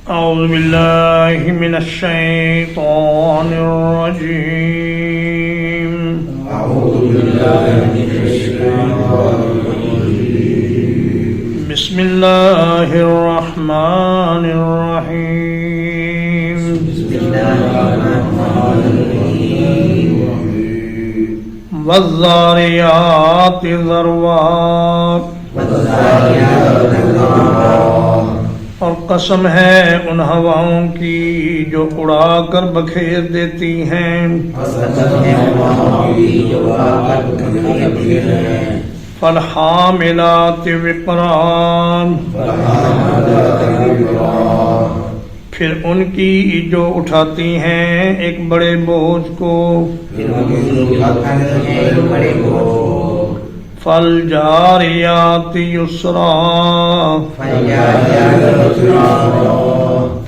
أعوذ بالله من الشيطان الرجيم. أعوذ بالله من الشيطان الرجيم. بسم الله الرحمن الرحيم. بسم الله الرحمن الرحيم. والذاريات ذروا، والذاريات ذروا، اور قسم ہے ان ہواؤں کی جو اڑا کر بکھیر دیتی ہیں. فالحاملات وقرا، پھر ان کی جو اٹھاتی ہیں ایک بڑے بوجھ کو. فالجاریات یسرا،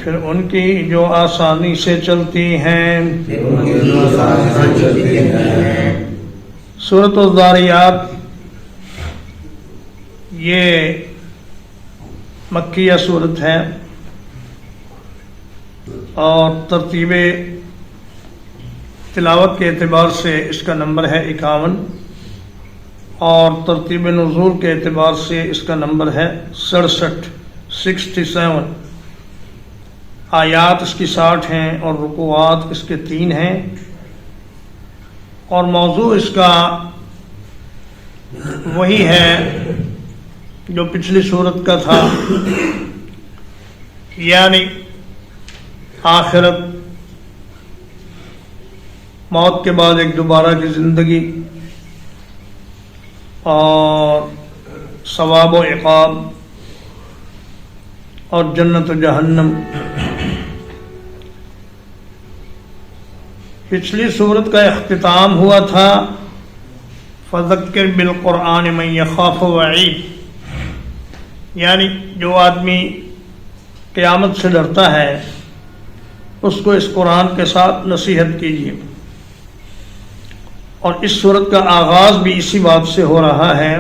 پھر ان کی جو آسانی سے چلتی ہیں. سورۃ الذاریات یہ مکیہ سورت ہے اور ترتیب تلاوت کے اعتبار سے اس کا نمبر ہے 51 اور ترتیب نزول کے اعتبار سے اس کا نمبر ہے 67. آیات اس کی 60 ہیں اور رکوعات اس کے 3 ہیں، اور موضوع اس کا وہی ہے جو پچھلی سورت کا تھا، یعنی آخرت، موت کے بعد ایک دوبارہ کی زندگی اور ثواب و عقاب اور جنت و جہنم. پچھلی سورت کا اختتام ہوا تھا فذکر بالقرآن من یخاف وعید، یعنی جو آدمی قیامت سے ڈرتا ہے اس کو اس قرآن کے ساتھ نصیحت کیجیے. اور اس صورت کا آغاز بھی اسی بات سے ہو رہا ہے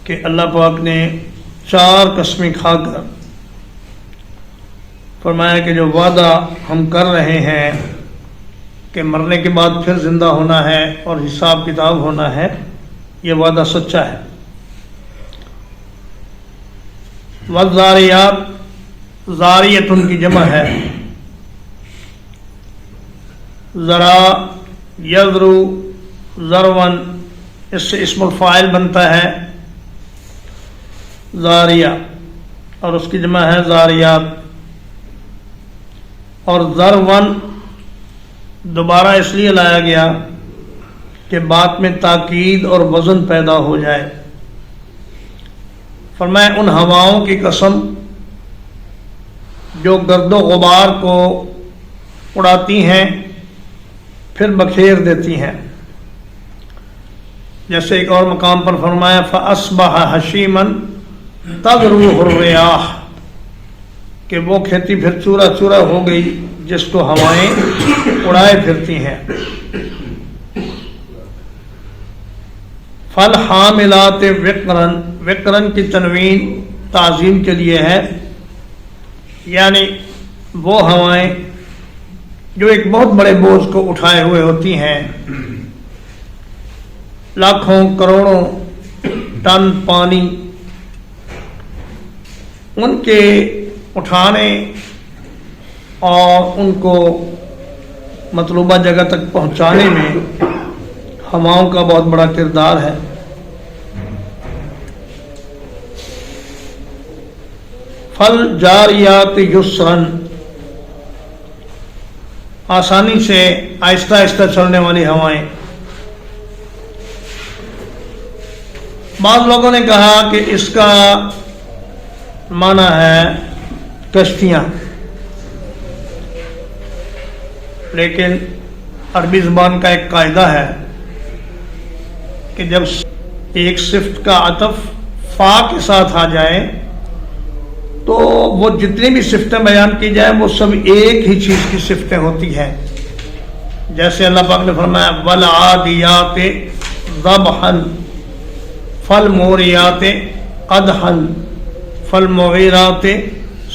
کہ اللہ پاک نے 4 قسمیں کھا کر فرمایا کہ جو وعدہ ہم کر رہے ہیں کہ مرنے کے بعد پھر زندہ ہونا ہے اور حساب کتاب ہونا ہے، یہ وعدہ سچا ہے. والذاریات، ذاریت ان کی جمع ہے، ذرا یذرو ذرون، اس سے اسم الفاعل بنتا ہے ذاریہ، اور اس کی جمع ہے ذاریات. اور ذرون دوبارہ اس لیے لایا گیا کہ بات میں تاکید اور وزن پیدا ہو جائے. فرمایا ان ہواؤں کی قسم جو گرد و غبار کو اڑاتی ہیں پھر بکھیر دیتی ہیں. جیسے ایک اور مقام پر فرمایا فَأَصْبَحَ حَشِيمًا تَذْرُوهُ الرِّيَاحُ، کہ وہ کھیتی پھر چورا چورا ہو گئی جس کو ہوائیں اڑائے پھرتی ہیں. فَالْحَامِلَاتِ وِقْرًا، وقرن کی تنوین تعظیم کے لیے ہے، یعنی وہ ہوائیں جو ایک بہت بڑے بوجھ کو اٹھائے ہوئے ہوتی ہیں، لاکھوں کروڑوں ٹن پانی، ان کے اٹھانے اور ان کو مطلوبہ جگہ تک پہنچانے میں ہواؤں کا بہت بڑا کردار ہے. فالجاریات یسرن، آسانی سے آہستہ آہستہ چلنے والی ہوائیں. بعض لوگوں نے کہا کہ اس کا معنی ہے کشتیاں، لیکن عربی زبان کا ایک قاعدہ ہے کہ جب ایک صفت کا عطف فا کے ساتھ آ جائے تو وہ جتنی بھی صفتیں بیان کی جائیں وہ سب ایک ہی چیز کی صفتیں ہوتی ہیں. جیسے اللہ پاک نے فرمایا والعادیات ضبحا فالموریات قدحا فالمغیرات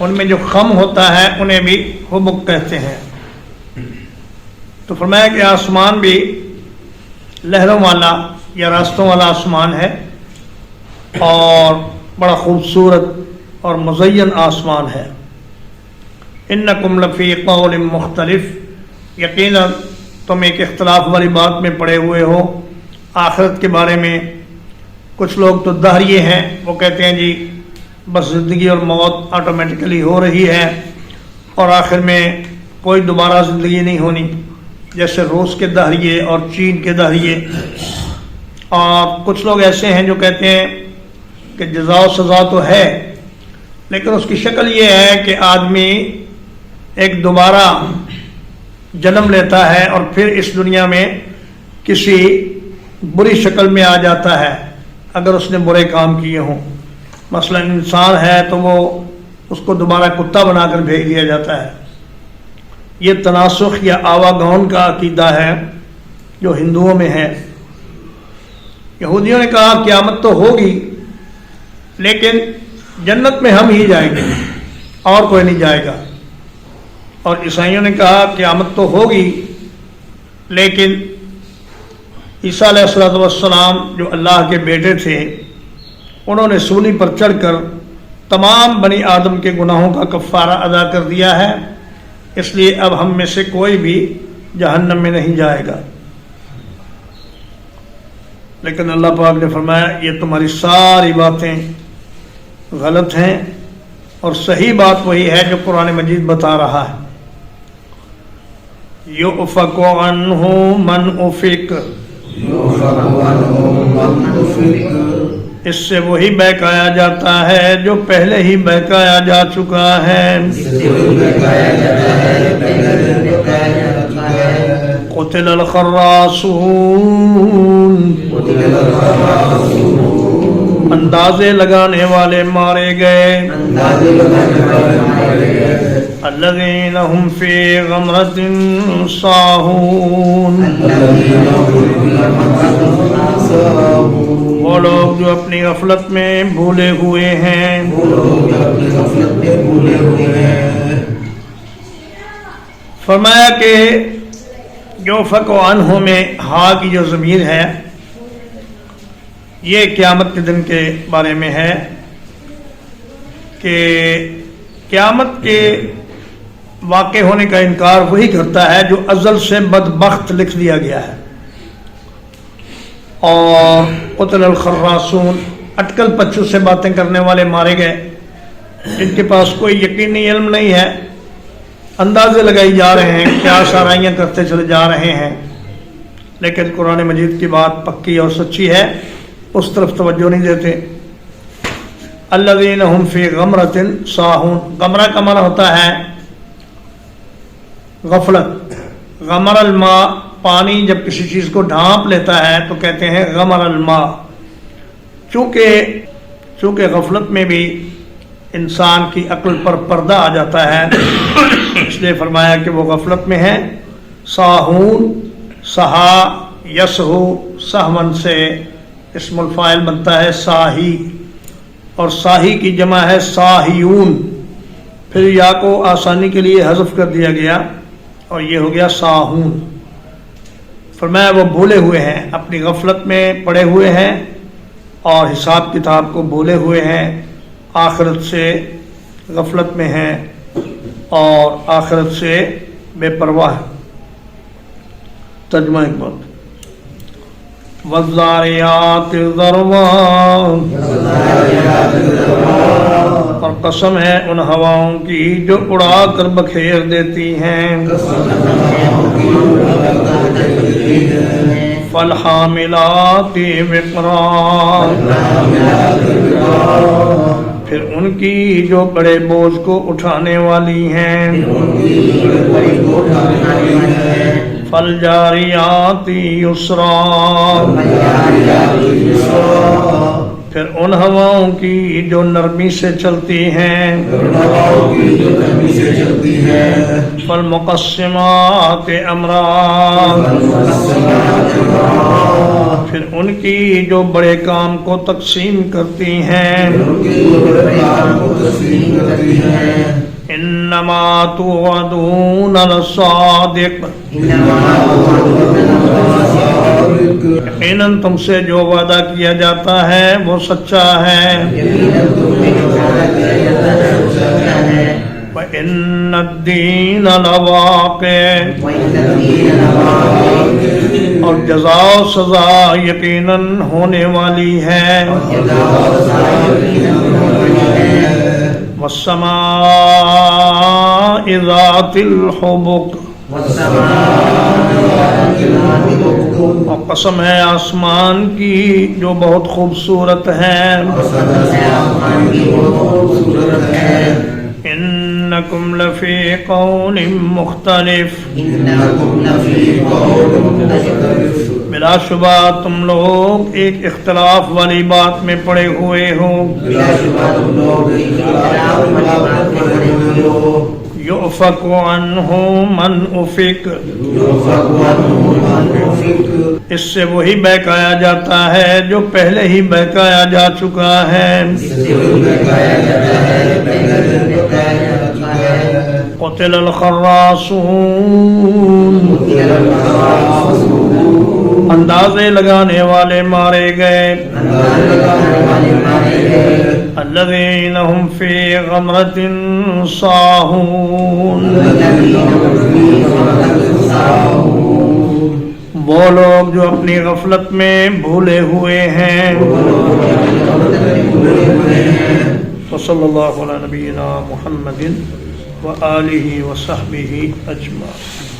ان میں جو خم ہوتا ہے انہیں بھی حبک کہتے ہیں۔ تو فرمایا کہ آسمان بھی لہروں والا یا راستوں والا آسمان ہے اور بڑا خوبصورت اور مزین آسمان ہے۔ انکم لفی قول مختلف، یقیناً تم ایک اختلاف والی بات میں پڑے ہوئے ہو آخرت کے بارے میں۔ کچھ لوگ تو دہریے ہیں، وہ کہتے ہیں جی بس زندگی اور موت آٹومیٹیکلی ہو رہی ہے اور آخر میں کوئی دوبارہ زندگی نہیں ہونی، جیسے روس کے دہریے اور چین کے دہریے۔ اور کچھ لوگ ایسے ہیں جو کہتے ہیں کہ جزا و سزا تو ہے، لیکن اس کی شکل یہ ہے کہ آدمی ایک دوبارہ جنم لیتا ہے اور پھر اس دنیا میں کسی بری شکل میں آ جاتا ہے اگر اس نے برے کام کیے ہوں۔ مثلا انسان ہے تو وہ اس کو دوبارہ کتا بنا کر بھیج دیا جاتا ہے۔ یہ تناسخ یا آواگون کا عقیدہ ہے جو ہندوؤں میں ہے۔ یہودیوں نے کہا قیامت تو ہوگی لیکن جنت میں ہم ہی جائیں گے اور کوئی نہیں جائے گا، اور عیسائیوں نے کہا قیامت تو ہوگی لیکن عیسیٰ علیہ السلام جو اللہ کے بیٹے تھے انہوں نے سولی پر چڑھ کر تمام بنی آدم کے گناہوں کا کفارہ ادا کر دیا ہے، اس لیے اب ہم میں سے کوئی بھی جہنم میں نہیں جائے گا۔ لیکن اللہ پاک نے فرمایا یہ تمہاری ساری باتیں غلط ہیں اور صحیح بات وہی ہے جو قرآن مجید بتا رہا ہے۔ یؤفک عنہ من افک، اس سے وہی بہکایا جاتا ہے جو پہلے ہی بہکایا جا چکا ہے۔ قتل الخراصون، اندازے لگانے والے مارے گئے۔ الذین هم فی غمرۃ ساہون، وہ لوگ جو اپنی غفلت میں بھولے ہوئے ہیں۔ فرمایا کہ یؤفک عنہ میں ہا کی جو ضمیر ہے یہ قیامت کے دن کے بارے میں ہے کہ قیامت کے واقع ہونے کا انکار وہی کرتا ہے جو ازل سے بدبخت لکھ دیا گیا ہے۔ اور قتل الخراصون، اٹکل پچو سے باتیں کرنے والے مارے گئے جن کے پاس کوئی یقینی علم نہیں ہے، اندازے لگائی جا رہے ہیں، کیا شرائیاں کرتے چلے جا رہے ہیں، لیکن قرآن مجید کی بات پکی اور سچی ہے، اس طرف توجہ نہیں دیتے۔ الذین هم فی غمرۃ ساہون، غمرہ کا معنی ہوتا ہے غفلت۔ غمر الماء، پانی جب کسی چیز کو ڈھانپ لیتا ہے تو کہتے ہیں غمر الماء۔ چونکہ غفلت میں بھی انسان کی عقل پر پردہ آ جاتا ہے، اس لیے فرمایا کہ وہ غفلت میں ہے۔ ساہون، سہا یسہو، سہون سے اسم الفاعل بنتا ہے ساہی، اور ساہی کی جمع ہے ساہیون، پھر یا کو آسانی کے لیے حذف کر دیا گیا اور یہ ہو گیا ساہون۔ فرمایا وہ بھولے ہوئے ہیں، اپنی غفلت میں پڑے ہوئے ہیں اور حساب کتاب کو بھولے ہوئے ہیں، آخرت سے غفلت میں ہیں اور آخرت سے بے پرواہ۔ ترجمہ اقبال، والذاریات ذروا، اور قسم ہے ان ہواؤں کی جو اڑا کر بکھیر دیتی ہیں۔ فالحاملات وقرا، پھر ان کی جو بڑے بوجھ کو اٹھانے والی ہیں۔ فالجاریات یسرا، پھر ان ہواؤں کی جو نرمی سے چلتی ہیں، ہواؤں کی جو نرمی سے چلتی ہے، فالمقسمات امرا، پھر ان کی جو بڑے کام کو تقسیم کرتی ہیں، ان کی جو بڑے کام کو تسلیم کرتی ہیں، انما توعدون لصادق، یقیناً تم سے جو وعدہ کیا جاتا ہے وہ سچا ہے، وَإِنَّ الدِّينَ لَوَاقِعٌ، اور جزا و سزا یقیناً ہونے والی ہے، وَالسَّمَاءِ ذَاتِ الْحُبُكِ، اور قسم ہے آسمان کی جو بہت خوبصورت ہے، انکم لفی قول مختلف، بلا شبہ تم لوگ ایک اختلاف والی بات میں پڑے ہوئے ہو، یؤفک عنہ من افک، اس سے وہی بہکایا جاتا ہے جو پہلے ہی بہکایا جا چکا ہے، قتل الخراصون، اندازے لگانے والے مارے گئے، الذین هم فی غمرۃ ساہون، وہ لوگ جو اپنی غفلت میں بھولے ہوئے ہیں۔ وصلی اللہ علی نبینا محمد وآلہ وصحبہ اجمعین۔